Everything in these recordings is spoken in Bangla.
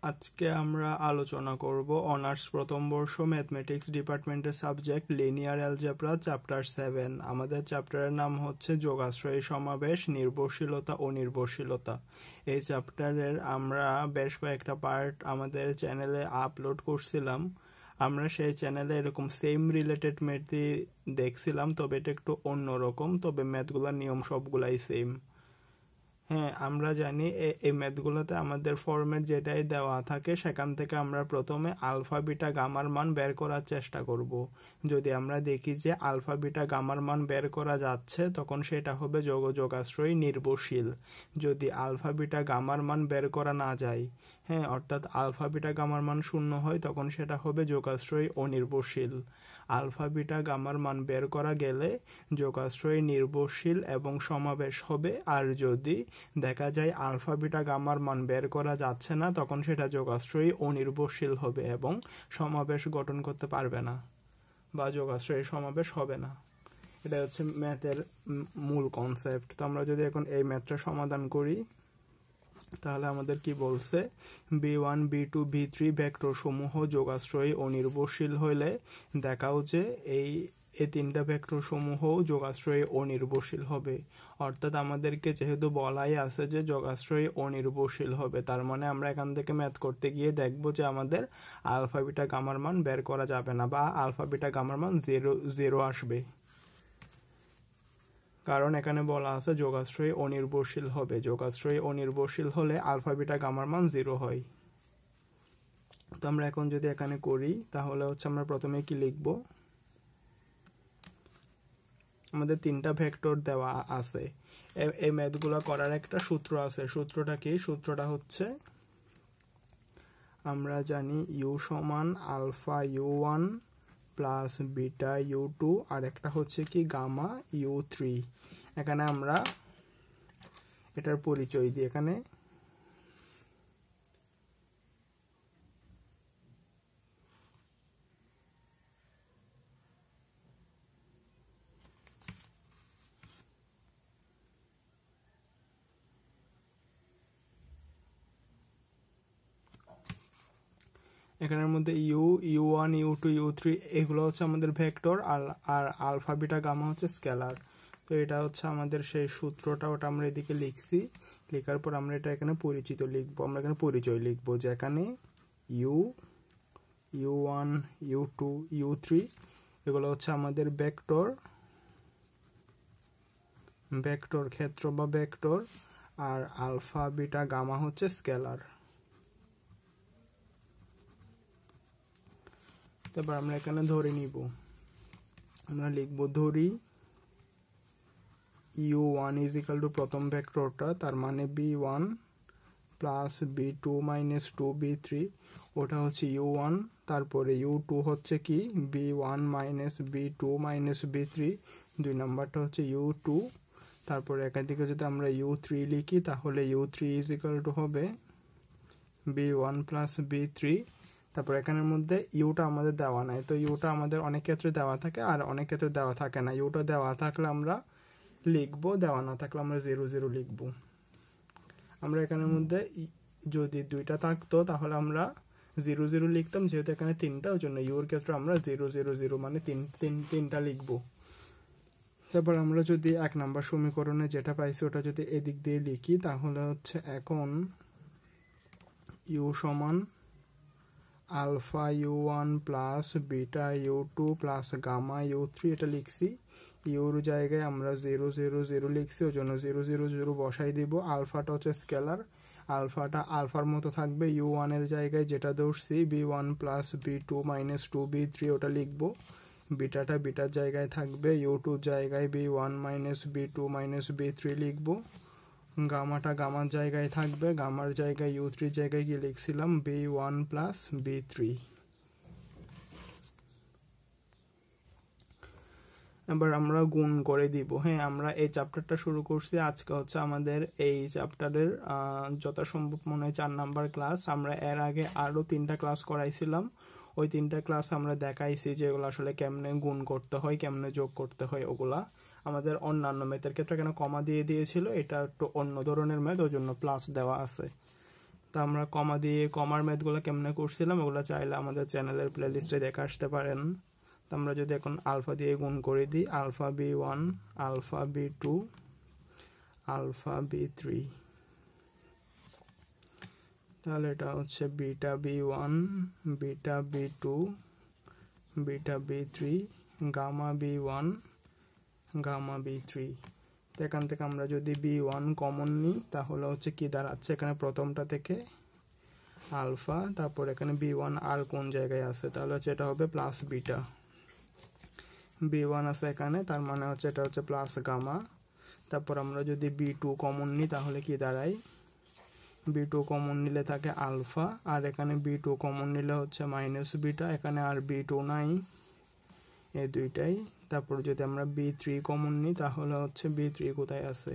আজকে আমরা আলোচনা করব অনার্স প্রথম বর্ষ ম্যাথমেটিক্স ডিপার্টমেন্টের সাবজেক্ট লিনিয়ার অ্যালজেব্রা চ্যাপ্টার 7। আমাদের চ্যাপ্টারের নাম হচ্ছে যোগাশ্রয়ী সমাবেশ, নির্ভরশীলতা ও নির্ভরশীলতা। এই চ্যাপ্টারের আমরা বেশ কয়েকটা পার্ট আমাদের চ্যানেলে আপলোড করছিলাম। আমরা সেই চ্যানেলে এরকম সেম রিলেটেড ম্যাথই দেখছিলাম, তবে এটা একটু অন্যরকম, তবে ম্যাথগুলোর নিয়ম সবগুলাই সেম। হ্যাঁ, আমরা জানি এই ম্যাথগুলোতে আমাদের ফর্মেট যেটাই দেওয়া থাকে সেখান থেকে আমরা প্রথমে আলফা বিটা গামার মান বের করার চেষ্টা করব। যদি আমরা দেখি যে আলফা বিটা গামার মান বের করা যাচ্ছে তখন সেটা হবে যোগাশ্রয়ী নির্ভরশীল। যদি আলফা বিটা গামার মান বের করা না যায়, হ্যাঁ, অর্থাৎ আলফা বিটা গামার মান 0 হয়, তখন সেটা হবে যোগাশ্রয়ী অনির্ভরশীল। আলফা বিটা গামার মান বের করা গেলে যোগাশ্রয়ী নির্ভরশীল এবং সমাবেশ হবে। আর যদি দেখা যায় আলফা বিটা গামার মান বের করা যাচ্ছে না, তখন সেটা যোগাশ্রয়ী অনির্ভরশীল হবে এবং সমাবেশ গঠন করতে পারবে না বা যোগাশ্রয়ী সমাবেশ হবে না। এটা হচ্ছে ম্যাথের মূল কনসেপ্ট। তো আমরা যদি এখন এই ম্যাথটা সমাধান করি তাহলে আমাদের কি বলছে, b1 b2 b3 ভেক্টর সমূহ যোগাশ্রয়ী ও নির্ভরশীল হইলে দেখাও যে এই তিনটা ভেক্টর সমূহ যোগাশ্রয়ী ও নির্ভরশীল হবে। অর্থাৎ আমাদেরকে যেহেতু বলাই আছে যে যোগাশ্রয়ী ও নির্ভরশীল হবে, তার মানে আমরা এখান থেকে ম্যাথ করতে গিয়ে দেখবো যে আমাদের আলফা বিটা গামার মান বের করা যাবে না বা আলফা বিটা গামার মান 0 আসবে, কারণ এখানে বলা আছে যোগাশ্রয়ী অনির্ভরশীল হবে। যোগাশ্রয়ী অনির্ভরশীল হলে আলফা বিটা গামার মান 0 হয়। তো আমরা এখন যদি এখানে করি তাহলে হচ্ছে আমরা প্রথমে কি লিখব, আমাদের তিনটা ভেক্টর দেওয়া আছে। এই ম্যাথগুলো করার একটা সূত্র আছে। সূত্রটা কি? সূত্রটা হচ্ছে আমরা জানি ইউ সমান alpha u1 plus beta u2 আর একটা হচ্ছে কি গামা u3। এখানে আমরা এটার পরিচয় দিই। এখানে এখানের মধ্যে u1 u2 u3 এগুলো হচ্ছে আমাদের ভেক্টর, আর আলফা বিটা গামা হচ্ছে স্কেলার। তো এটা হচ্ছে আমাদের সেই সূত্রটা, ওটা আমরা এদিকে লিখছি। লেখার পর আমরা এটা এখানে পরিচিত লিখবো। আমরা এখানে পরিচয় লিখবো যে এখানে u1 u2 u3 এগুলো হচ্ছে আমাদের ভেক্টর ক্ষেত্র বা ভেক্টর, আর আলফা বিটা গামা হচ্ছে স্কেলার। তারপর আমরা এখানে ধরে নিব, আমরা লিখব ধরি u1 ইজ ইকাল টু প্রথম ভেক্টরটা, তার মানে b1 plus b2 minus 2b3, ওটা হচ্ছে u1। তারপরে u2 হচ্ছে কি b1 minus b2 minus b3, 2 নাম্বারটা হচ্ছে u2। তারপরে একাধিকে যদি আমরা u3 লিখি তাহলে u3 ইজ ইকাল টু হবে b1 প্লাস b3। তারপর এখানের মধ্যে ইউটা আমাদের দেওয়া নাই, তো ইউটা আমাদের অনেক ক্ষেত্রে দেওয়া থাকে আর অনেক ক্ষেত্রে দেওয়া থাকে না। ইউটা দেওয়া থাকলে আমরা লিখবো, দেওয়া না থাকলে আমরা 0 0 লিখবো। আমরা এখানের মধ্যে যদি 2টা থাকতো তাহলে আমরা 0 0 লিখতাম, যেহেতু এখানে 3টা, ওই জন্য ইউর ক্ষেত্রে আমরা 0 0 0 মানে 3টা লিখবো। তারপর আমরা যদি 1 নম্বর সমীকরণে যেটা পাইছি ওটা যদি এদিক দিয়ে লিখি তাহলে হচ্ছে এখন ইউ সমান alpha u1 plus beta u2 plus gamma u3, এটা লিখছি। ইউর জায়গায় আমরা 0 0 0 লিখছি, ওই জন্য 0 0 0 বসাই দিব। আলফাটা হচ্ছে স্কেলার, আলফাটা আলফার মতো থাকবে। u1 এর জায়গায় যেটা ধরছি b1 plus b2 minus 2b3 ওটা লিখবো। বিটাটা বিটার জায়গায় থাকবে, u2 জায়গায় b1 minus b2 minus b3 লিখবো। গামাটা গামার জায়গায় থাকবে, গামার জায়গায় u3 জায়গায় কি লিখছিলাম b1 প্লাস b3। এবার আমরা গুণ করে দিব। হ্যাঁ, আমরা এই চ্যাপ্টারটা শুরু করছি, আজকে হচ্ছে আমাদের এই চ্যাপ্টারের যথাসম্ভব মনে হয় 4 নাম্বার ক্লাস। আমরা এর আগে আরো 3টা ক্লাস করাইছিলাম, ওই 3টা ক্লাস আমরা দেখাইছি যে এগুলো আসলে কেমনে গুণ করতে হয়, কেমনে যোগ করতে হয়। ওগুলা আমাদের অন্যান্য ম্যাথের ক্ষেত্রে কেন কমা দিয়ে দিয়েছিল, এটা একটু অন্য ধরনের ম্যাথ, ওই জন্য প্লাস দেওয়া আছে। তো আমরা কমা দিয়ে কমার ম্যাথগুলো কেমনে করছিলাম ওগুলো চাইলে আমাদের চ্যানেলের প্লেলিস্টে দেখে আসতে পারেন। তো আমরা যদি এখন আলফা দিয়ে গুণ করে দিই, alpha B1, alpha B2, alpha B3, তাহলে এটা হচ্ছে beta B1, beta B2, beta B3, gamma B1, gamma B3। তো এখান থেকে আমরা যদি B1 কমন নিই তাহলে হচ্ছে কি দাঁড়াচ্ছে, এখানে প্রথমটা থেকে আলফা, তারপর এখানে B1 আর কোন জায়গায় আছে, তাহলে হচ্ছে এটা হবে প্লাস বিটা। B1 আছে এখানে, তার মানে হচ্ছে এটা হচ্ছে প্লাস গামা। তারপর আমরা যদি B2 কমন নিই তাহলে কি দাঁড়ায়, B2 কমন নিলে থাকে আলফা, আর এখানে B2 কমন নিলে হচ্ছে মাইনাস বিটা, এখানে আর B2 নাই, এই দুইটাই। তারপর যদি আমরা B3 কমন নিই তাহলে হচ্ছে B3 কোথায় আছে,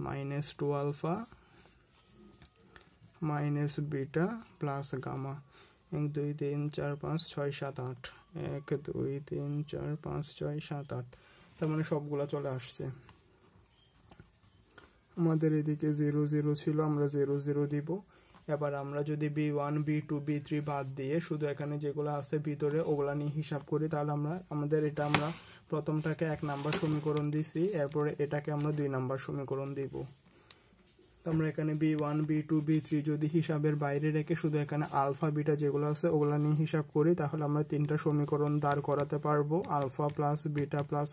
-2 alpha minus beta plus gamma. 1 2 3 4 5 6 7 8, 1 2 3 4 5 6 7 8, তার মানে সবগুলা চলে আসছে। আমাদের এদিকে 0 0 ছিল, আমরা 0 0 দিব। এবার আমরা যদি B1 B2 B3 বাদ দিয়ে শুধু এখানে যেগুলো আছে ভিতরে ওগুলা নিয়ে হিসাব করি তাহলে আমাদের এটা আমরা প্রথমটাকে 1 নাম্বার সমীকরণ দিছি, এরপরে এটাকে আমরা 2 নাম্বার সমীকরণ দিব। তো আমরা এখানে B1 B2 B3 যদি হিসাবের বাইরে রেখে শুধু এখানে আলফা বিটা যেগুলো আছে ওগুলা নিয়ে হিসাব করি তাহলে আমরা 3টা সমীকরণ দাঁড় করাতে পারবো। Alpha plus beta plus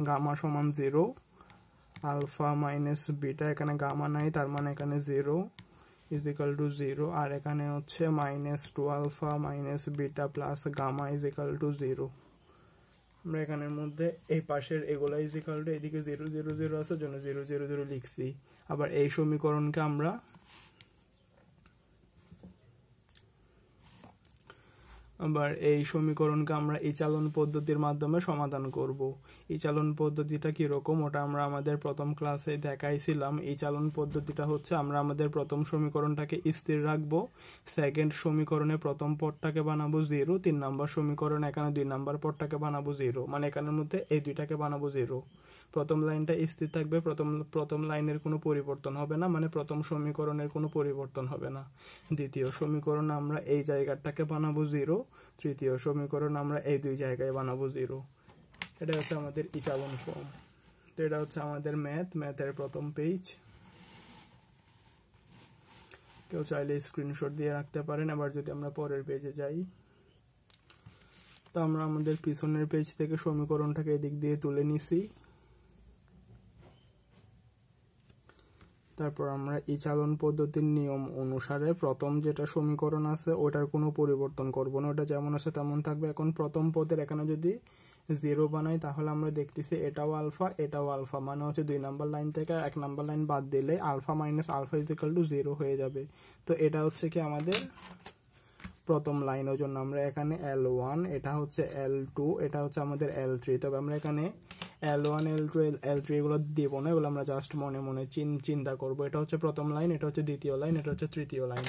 gamma সমান 0, আলফা মাইনাস বিটা, এখানে গামা নাই তার মানে এখানে 0 ইজ ইকাল টু 0, আর এখানে হচ্ছে -2 alpha minus beta plus gamma is equal to 0। আমরা এখানের মধ্যে এই পাশের এগুলা ইজ ইকাল টু এদিকে 0 0 0 আছে জন্য 0 0 0 লিখছি। আবার এই সমীকরণকে আমরা এই চালন পদ্ধতির মাধ্যমে সমাধান করব। এই চালন পদ্ধতিটা কিরকম ওটা আমরা আমাদের প্রথম ক্লাসে দেখাইছিলাম। এই চালন পদ্ধতিটা হচ্ছে আমরা আমাদের প্রথম সমীকরণটাকে স্থির রাখবো, সেকেন্ড সমীকরণে প্রথম পদটাকে বানাবো 0, 3 নাম্বার সমীকরণে এখানে 2 নাম্বার পদটাকে বানাবো 0, মানে এখানের মধ্যে এই দুইটাকে বানাবো 0। প্রথম লাইনটা স্থির থাকবে, প্রথম লাইনের কোনো পরিবর্তন হবে না, মানে প্রথম সমীকরণের কোনো পরিবর্তন হবে না। দ্বিতীয় সমীকরণ আমরা এই জায়গাটাকে বানাবো 0, তৃতীয় সমীকরণ আমরা এই দুই জায়গায় বানাবো 0। এটা হচ্ছে আমাদের ইচালন ফর্ম। তো এটা হচ্ছে আমাদের ম্যাথের প্রথম পেজ। কেউ চাইলে স্ক্রিনশট দিয়ে রাখতে পারেন। আবার যদি আমরা পরের পেজে যাই, তো আমরা আমাদের পিছনের পেজ থেকে সমীকরণটাকে এদিক দিয়ে তুলে নিছি। তারপর আমরা এই চালন পদ্ধতির নিয়ম অনুসারে প্রথম যেটা সমীকরণ আছে ওটার কোনো পরিবর্তন করব না, ওটা যেমন আছে তেমন থাকবে। এখন প্রথম পদের এখানে যদি 0 বানাই তাহলে আমরা দেখতেছি এটাও আলফা এটাও আলফা, মানে হচ্ছে 2 নাম্বার লাইন থেকে 1 নাম্বার লাইন বাদ দিলে alpha minus alpha is equal to 0 হয়ে যাবে। তো এটা হচ্ছে কি আমাদের প্রথম লাইন, ওই জন্য আমরা এখানে L1, এটা হচ্ছে L2, এটা হচ্ছে আমাদের L3। তবে আমরা এখানে L1 L2 L3 এগুলো দিব না, এগুলো আমরা জাস্ট মনে মনে চিন্তা করব। এটা হচ্ছে প্রথম লাইন, এটা হচ্ছে দ্বিতীয় লাইন, এটা হচ্ছে তৃতীয় লাইন।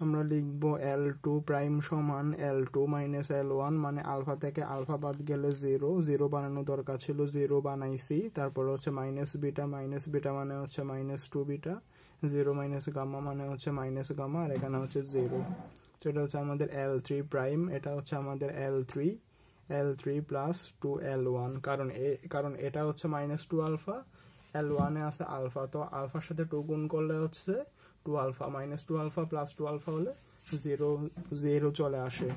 আমরা লিখবো L2 প্রাইম সমান L2 মাইনাস L1, মানে আলফা থেকে আলফা বাদ গেলে 0, 0 বানানো দরকার ছিল 0 বানাইছি। তারপর হচ্ছে মাইনাস বিটা মানে হচ্ছে -2 বিটা, 0 মাইনাস গামা মানে হচ্ছে মাইনাস গামা, আর এখানে হচ্ছে 0। তো এটা হচ্ছে আমাদের L3 প্রাইম, এটা হচ্ছে আমাদের L3 প্লাস 2 L1, কারণ এটা হচ্ছে -2 আলফা, L1 এ আছে আলফা, তো আলফার সাথে 2 গুণ করলে হচ্ছে 2 আলফা, -2 আলফা প্লাস 2 আলফা হলে 0 0 চলে আসে।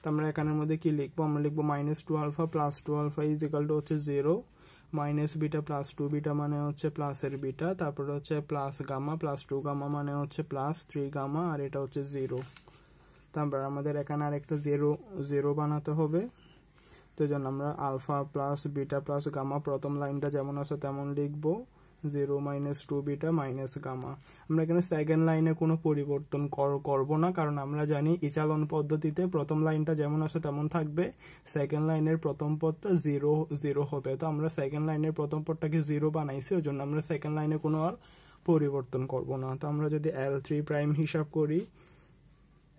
তো আমরা এখানের মধ্যে কি লিখবো, আমরা লিখবো -2 alpha plus 2 alpha is equal to হচ্ছে 0, মাইনাস বিটা প্লাস 2 বিটা মানে হচ্ছে প্লাসের বিটা, তারপরে হচ্ছে প্লাস গামা প্লাস 2 গামা মানে হচ্ছে প্লাস 3 গামা, আর এটা হচ্ছে 0। তারপর আমাদের এখানে আরেকটা 0 বানাতে হবে। তো জন্য আমরা alpha plus beta plus gamma প্রথম লাইনটা যেমন আছে তেমন লিখবো, 0 -2 বিটা মাইনাস গামা। আমরা এখানে সেকেন্ড লাইনে কোনো পরিবর্তন করব না, কারণ আমরা জানি ইচালন পদ্ধতিতে প্রথম লাইনটা যেমন আছে তেমন থাকবে, সেকেন্ড লাইনের প্রথম পদটা 0 0 হবে। তো আমরা সেকেন্ড লাইনের প্রথম পদটাকে 0 বানাইছি, ওই জন্য আমরা সেকেন্ড লাইনে কোনো আর পরিবর্তন করব না। তো আমরা যদি L3 প্রাইম হিসাব করি,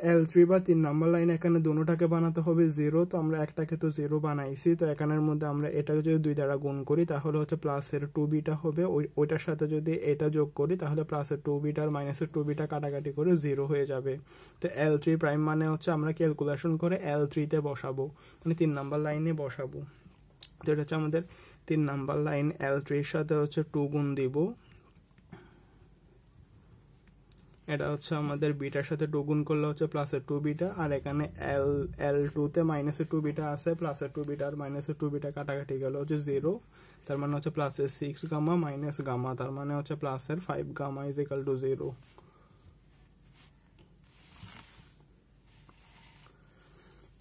L3 বা 3 নাম্বার লাইন এখানে দুটোটাকে বানাতে হবে 0, তো আমরা একটাকে তো 0 বানাইছি, তো এখানের মধ্যে আমরা এটাকে যদি 2 দ্বারা গুণ করি তাহলে হচ্ছে প্লাসের 2 বিটা হবে, ওইটার সাথে যদি এটা যোগ করি তাহলে প্লাসের 2 বিটা আর মাইনাসের 2 বিটা কাটাকাটি করে 0 হয়ে যাবে। তো L3 প্রাইম মানে হচ্ছে আমরা ক্যালকুলেশন করে L3 তে বসাবো, মানে 3 নাম্বার লাইনে বসাবো। তো এটা হচ্ছে আমাদের 3 নাম্বার লাইন, L3 এর সাথে হচ্ছে 2 গুণ দিব, এটা হচ্ছে আমাদের বিটার সাথে 2 গুণ করলে হচ্ছে প্লাসের 2 বিটা, আর এখানে L2 তে মাইনাসের 2 বিটা আছে, প্লাসের 2 বিটা আর মাইনাসের 2 বিটা কাটাকাটি গেল হচ্ছে 0, তার মানে হচ্ছে প্লাসের 6 গামা মাইনাস গামা, তার মানে হচ্ছে প্লাসের 5 গামা ইজ ইকুয়াল টু 0।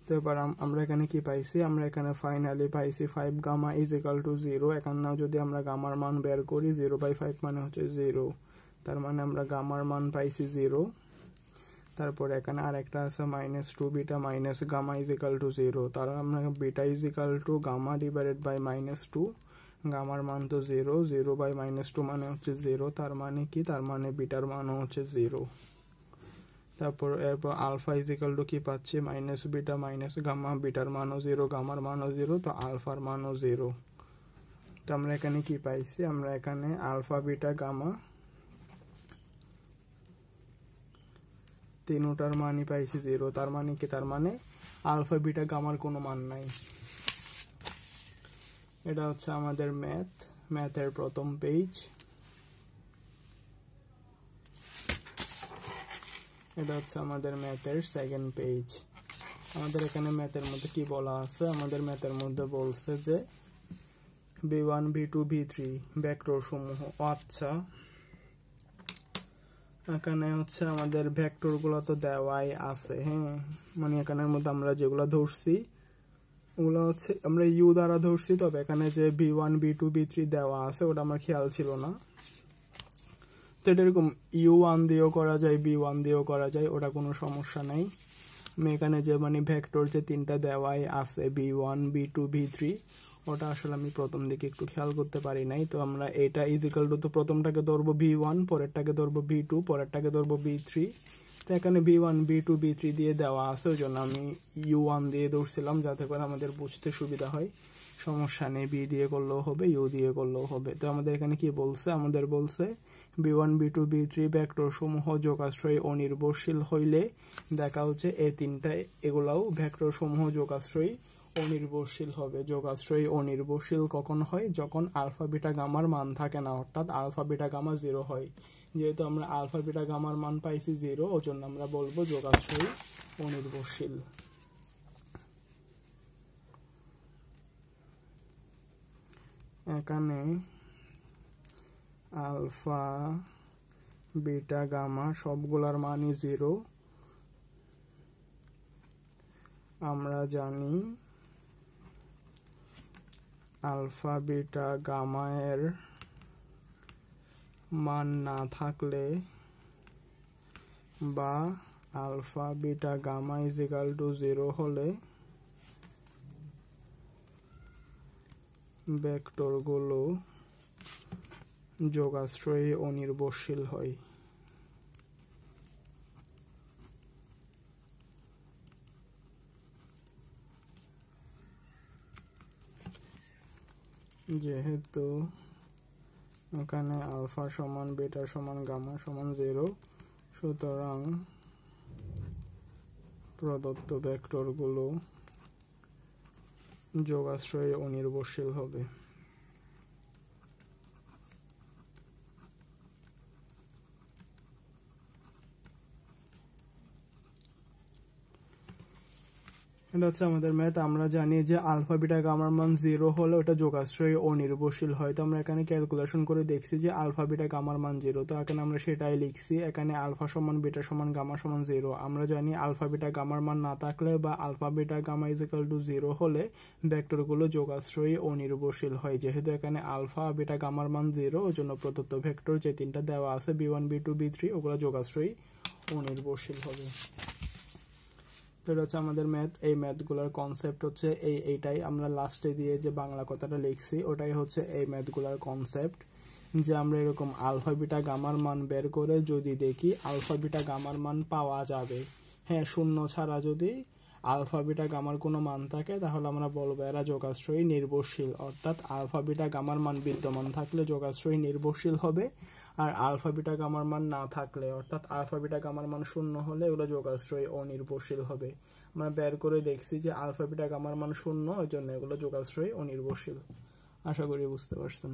তো এবার আমরা এখানে কি পাইছি, আমরা এখানে ফাইনালি পাইছি 5 গামা ইজ ইকুয়াল টু 0। এখানে যদি আমরা গামার মান বের করি 0/5 মানে হচ্ছে 0, তার মানে আমরা গামার মান পাইছি 0। তারপর এখানে আরেকটা আছে -2 beta minus gamma is equal to 0, তার আমরা beta is equal to gamma divided by -2, গামার মান তো 0, 0/-2 মানে হচ্ছে 0, তার মানে কি, তার মানে বিটার মানও হচ্ছে 0। তারপর এরপর আলফা ইজ ইকুয়াল টু কি পাচ্ছি, মাইনাস বিটা মাইনাস গামা, বিটার মানও 0, গামার মানও 0, তো আলফার মানও 0। তো আমরা এখানে কি পাইছি, আমরা এখানে আলফা বিটা গামা তিনটার মানই পাইছি 0, তার মানে কি, তার মানে আলফা বিটা গামার কোনো মান নাই। এটা হচ্ছে আমাদের ম্যাথের প্রথম পেজ। এটা হচ্ছে আমাদের ম্যাথের সেকেন্ড পেজ। আমাদের এখানে ম্যাথের মধ্যে কি বলা আছে, আমাদের ম্যাথের মধ্যে বলছে যে v1 v2 v3 ভেক্টর সমূহ। আচ্ছা, এখানে হচ্ছে আমাদের ভেক্টর গুলো তো দেওয়াই আছে, হ্যাঁ, মানে এখানের মধ্যে আমরা যেগুলো ধরছি ওগুলো হচ্ছে আমরা ইউ দ্বারা ধরছি, তবে এখানে যে v1 v2 v3 দেওয়া আছে ওটা আমার খেয়াল ছিল না। তো এটা এরকম u1 দিয়েও করা যায়, v1 দিয়েও করা যায়, ওটা কোনো সমস্যা নাই। আমি এখানে যে মানে ভেক্টর যে তিনটা দেওয়াই আছে v1 v2 v3, ওটা আসলে আমি প্রথম দিকে একটু খেয়াল করতে পারি নাই। তো আমরা এটা ইজ ইকুয়াল টু, তো প্রথমটাকে ধরবো v1, পরেরটাকে ধরবো v2, পরেরটাকে ধরবো v3। তো এখানে v1 v2 v3 দিয়ে দেওয়া আছে, ওই জন্য আমি u1 দিয়ে ধরছিলাম যাতে করে আমাদের বুঝতে সুবিধা হয়। সমস্যা নেই, b দিয়ে করলেও হবে, u দিয়ে করলেও হবে। তো আমাদের এখানে কি বলছে, আমাদের বলছে v1 v2 v3 ভেক্টর সমূহ যোগাশ্রয়ী অনির্ভরশীল হইলে দেখা হচ্ছে এই তিনটা এগুলাও ভেক্টর সমূহ যোগাশ্রয়ী অনির্ভরশীল হবে। যোগাশ্রয়ী অনির্ভরশীল কখন হয়, যখন আলফা বিটা গামার মান থাকে না, অর্থাৎ আলফা বিটা গামা 0 হয়। যেহেতু আমরা আলফা বিটা গামার মান পাইছি 0, ওই জন্য আমরা বলবো যোগাশ্রয়ী অনির্ভরশীল। এখানে আলফা বিটা গামা সবগুলার মানই 0। আমরা জানি আলফা বিটা গামা এর মান না থাকলে বা alpha beta gamma is equal to 0 হলে ভেক্টরগুলো যোগাশ্রয়ী অনির্ভরশীল হয়। যেহেতু এখানে আলফা সমান বিটা সমান গামা সমান 0, সুতরাং প্রদত্ত ভেক্টরগুলো যোগাশ্রয়ী অনির্ভরশীল হবে। এটা হচ্ছে আমাদের ম্যাথ। আমরা জানি যে আলফা বিটা গামার মান 0 হলে ওটা যোগাশ্রয়ী অনির্ভরশীল হয়। তো আমরা এখানে ক্যালকুলেশন করে দেখছি যে আলফা বিটা গামার মান 0, তো এখানে আমরা সেটাই লিখছি। এখানে আলফা সমান বিটা সমান গামা সমান 0। আমরা জানি আলফা বিটা গামার মান না থাকলে বা alpha beta gamma is equal to 0 হলে ভেক্টরগুলো যোগাশ্রয়ী অনির্ভরশীল হয়। যেহেতু এখানে আলফা বিটা গামার মান 0, ওই জন্য প্রদত্ত ভেক্টর যে তিনটা দেওয়া আছে v1 v2 v3 ওগুলো যোগাশ্রয়ী অনির্ভরশীল হবে। তো এটা হচ্ছে আমাদের ম্যাথ। এই ম্যাথগুলোর কনসেপ্ট হচ্ছে এইটাই আমরা লাস্টে দিয়ে যে বাংলা কথাটা লিখছি ওটাই হচ্ছে এই ম্যাথগুলোর কনসেপ্ট, যে আমরা এরকম আলফা বিটা গামার মান বের করে যদি দেখি আলফা বিটা গামার মান পাওয়া যাবে, হ্যাঁ, শূন্য ছাড়া যদি আলফা বিটা গামার কোনো মান থাকে তাহলে আমরা বলবো এরা যোগাশ্রয়ী নির্ভরশীল, অর্থাৎ আলফা বিটা গামার মান বিদ্যমান থাকলে যোগাশ্রয়ী নির্ভরশীল হবে, আর আলফা বিটা গামার মান না থাকলে অর্থাৎ আলফা বিটা গামার মান শূন্য হলে এগুলো যোগাশ্রয়ী অনির্ভরশীল হবে। আমরা বের করে দেখছি যে আলফা বিটা গামার মান শূন্য, ওই জন্য এগুলো যোগাশ্রয়ী অনির্ভরশীল। আশা করি বুঝতে পারছেন।